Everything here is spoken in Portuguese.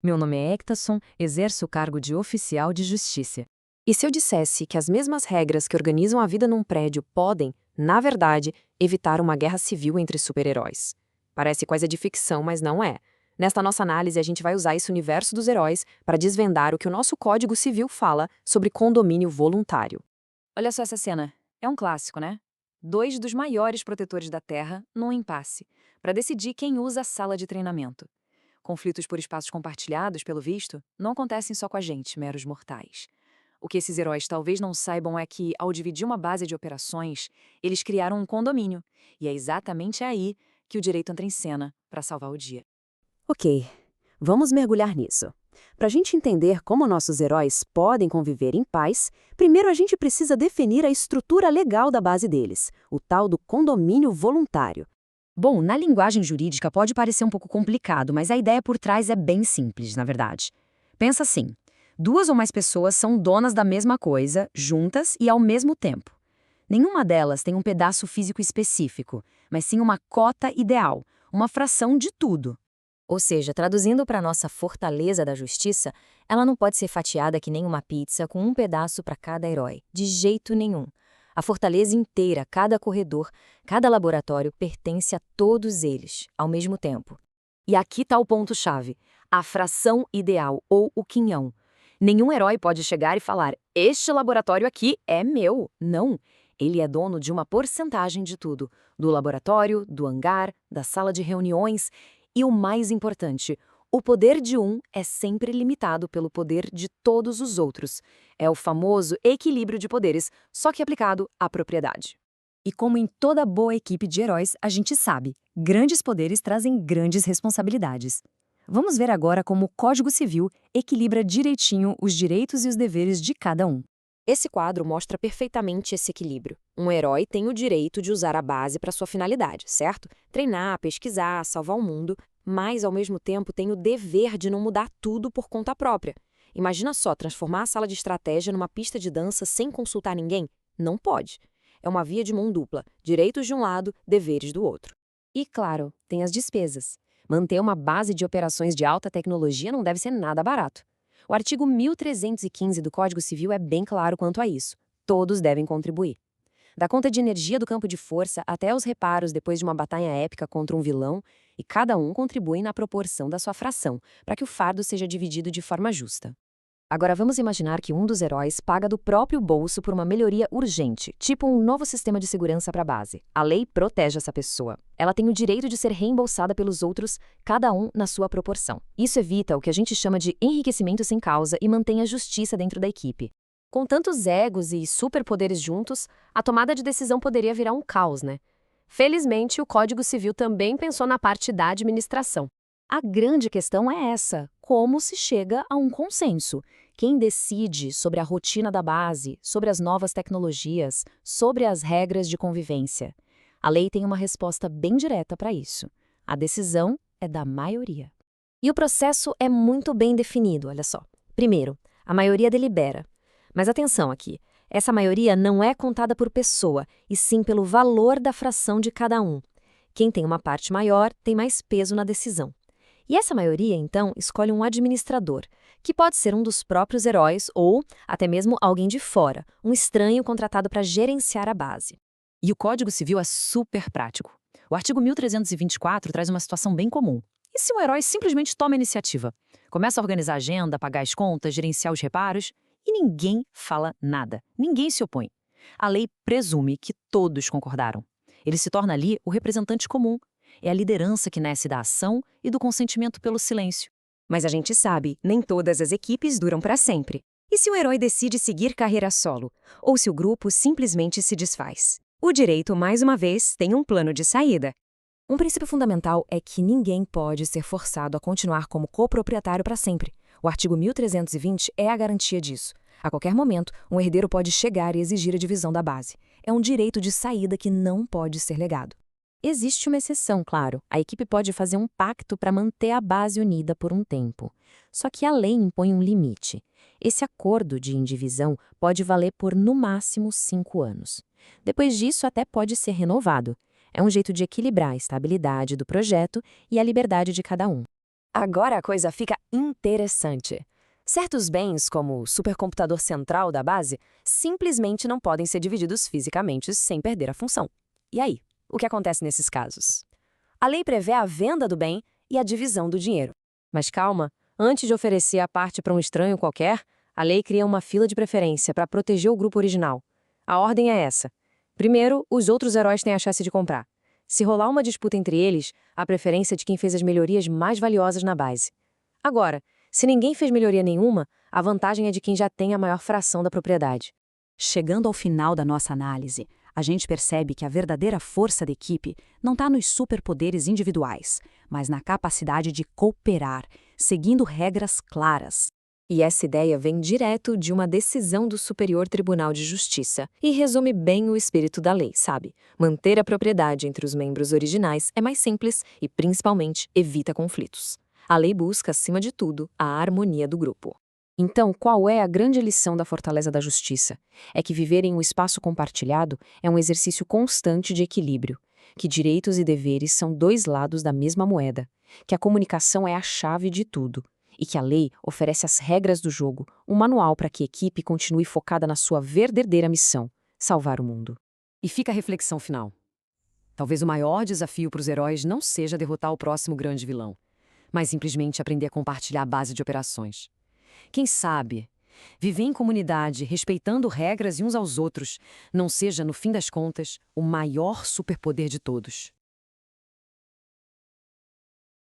Meu nome é Ectason, exerço o cargo de oficial de justiça. E se eu dissesse que as mesmas regras que organizam a vida num prédio podem, na verdade, evitar uma guerra civil entre super-heróis? Parece coisa de ficção, mas não é. Nesta nossa análise, a gente vai usar esse universo dos heróis para desvendar o que o nosso Código Civil fala sobre condomínio voluntário. Olha só essa cena. É um clássico, né? Dois dos maiores protetores da Terra num impasse, para decidir quem usa a sala de treinamento. Conflitos por espaços compartilhados, pelo visto, não acontecem só com a gente, meros mortais. O que esses heróis talvez não saibam é que, ao dividir uma base de operações, eles criaram um condomínio. E é exatamente aí que o direito entra em cena para salvar o dia. Ok, vamos mergulhar nisso. Para a gente entender como nossos heróis podem conviver em paz, primeiro a gente precisa definir a estrutura legal da base deles, o tal do condomínio voluntário. Bom, na linguagem jurídica pode parecer um pouco complicado, mas a ideia por trás é bem simples, na verdade. Pensa assim: duas ou mais pessoas são donas da mesma coisa, juntas e ao mesmo tempo. Nenhuma delas tem um pedaço físico específico, mas sim uma cota ideal, uma fração de tudo. Ou seja, traduzindo para a nossa fortaleza da justiça, ela não pode ser fatiada que nem uma pizza com um pedaço para cada herói, de jeito nenhum. A fortaleza inteira, cada corredor, cada laboratório pertence a todos eles, ao mesmo tempo. E aqui está o ponto-chave: a fração ideal, ou o quinhão. Nenhum herói pode chegar e falar: este laboratório aqui é meu. Não. Ele é dono de uma porcentagem de tudo: do laboratório, do hangar, da sala de reuniões. E o mais importante, o poder de um é sempre limitado pelo poder de todos os outros. É o famoso equilíbrio de poderes, só que aplicado à propriedade. E como em toda boa equipe de heróis, a gente sabe, grandes poderes trazem grandes responsabilidades. Vamos ver agora como o Código Civil equilibra direitinho os direitos e os deveres de cada um. Esse quadro mostra perfeitamente esse equilíbrio. Um herói tem o direito de usar a base para sua finalidade, certo? Treinar, pesquisar, salvar o mundo, mas ao mesmo tempo tem o dever de não mudar tudo por conta própria. Imagina só transformar a sala de estratégia numa pista de dança sem consultar ninguém? Não pode. É uma via de mão dupla, direitos de um lado, deveres do outro. E claro, tem as despesas. Manter uma base de operações de alta tecnologia não deve ser nada barato. O artigo 1315 do Código Civil é bem claro quanto a isso. Todos devem contribuir. Da conta de energia do campo de força até os reparos depois de uma batalha épica contra um vilão, e cada um contribui na proporção da sua fração, para que o fardo seja dividido de forma justa. Agora vamos imaginar que um dos heróis paga do próprio bolso por uma melhoria urgente, tipo um novo sistema de segurança para a base. A lei protege essa pessoa. Ela tem o direito de ser reembolsada pelos outros, cada um na sua proporção. Isso evita o que a gente chama de enriquecimento sem causa e mantém a justiça dentro da equipe. Com tantos egos e superpoderes juntos, a tomada de decisão poderia virar um caos, né? Felizmente, o Código Civil também pensou na parte da administração. A grande questão é essa: como se chega a um consenso? Quem decide sobre a rotina da base, sobre as novas tecnologias, sobre as regras de convivência? A lei tem uma resposta bem direta para isso. A decisão é da maioria. E o processo é muito bem definido, olha só. Primeiro, a maioria delibera. Mas atenção aqui, essa maioria não é contada por pessoa, e sim pelo valor da fração de cada um. Quem tem uma parte maior tem mais peso na decisão. E essa maioria, então, escolhe um administrador, que pode ser um dos próprios heróis ou até mesmo alguém de fora, um estranho contratado para gerenciar a base. E o Código Civil é super prático. O artigo 1324 traz uma situação bem comum. E se um herói simplesmente toma a iniciativa? Começa a organizar a agenda, pagar as contas, gerenciar os reparos, e ninguém fala nada, ninguém se opõe. A lei presume que todos concordaram. Ele se torna ali o representante comum. É a liderança que nasce da ação e do consentimento pelo silêncio. Mas a gente sabe, nem todas as equipes duram para sempre. E se o herói decide seguir carreira solo? Ou se o grupo simplesmente se desfaz? O direito, mais uma vez, tem um plano de saída. Um princípio fundamental é que ninguém pode ser forçado a continuar como coproprietário para sempre. O artigo 1320 é a garantia disso. A qualquer momento, um herdeiro pode chegar e exigir a divisão da base. É um direito de saída que não pode ser legado. Existe uma exceção, claro. A equipe pode fazer um pacto para manter a base unida por um tempo. Só que a lei impõe um limite. Esse acordo de indivisão pode valer por, no máximo, 5 anos. Depois disso, até pode ser renovado. É um jeito de equilibrar a estabilidade do projeto e a liberdade de cada um. Agora a coisa fica interessante. Certos bens, como o supercomputador central da base, simplesmente não podem ser divididos fisicamente sem perder a função. E aí, o que acontece nesses casos? A lei prevê a venda do bem e a divisão do dinheiro. Mas calma, antes de oferecer a parte para um estranho qualquer, a lei cria uma fila de preferência para proteger o grupo original. A ordem é essa. Primeiro, os outros heróis têm a chance de comprar. Se rolar uma disputa entre eles, a preferência é de quem fez as melhorias mais valiosas na base. Agora, se ninguém fez melhoria nenhuma, a vantagem é de quem já tem a maior fração da propriedade. Chegando ao final da nossa análise, a gente percebe que a verdadeira força da equipe não está nos superpoderes individuais, mas na capacidade de cooperar, seguindo regras claras. E essa ideia vem direto de uma decisão do Superior Tribunal de Justiça e resume bem o espírito da lei, sabe? Manter a propriedade entre os membros originais é mais simples e, principalmente, evita conflitos. A lei busca, acima de tudo, a harmonia do grupo. Então, qual é a grande lição da Fortaleza da Justiça? É que viver em um espaço compartilhado é um exercício constante de equilíbrio, que direitos e deveres são dois lados da mesma moeda, que a comunicação é a chave de tudo, e que a lei oferece as regras do jogo, um manual para que a equipe continue focada na sua verdadeira missão, salvar o mundo. E fica a reflexão final. Talvez o maior desafio para os heróis não seja derrotar o próximo grande vilão, mas simplesmente aprender a compartilhar a base de operações. Quem sabe, viver em comunidade, respeitando regras e uns aos outros, não seja, no fim das contas, o maior superpoder de todos.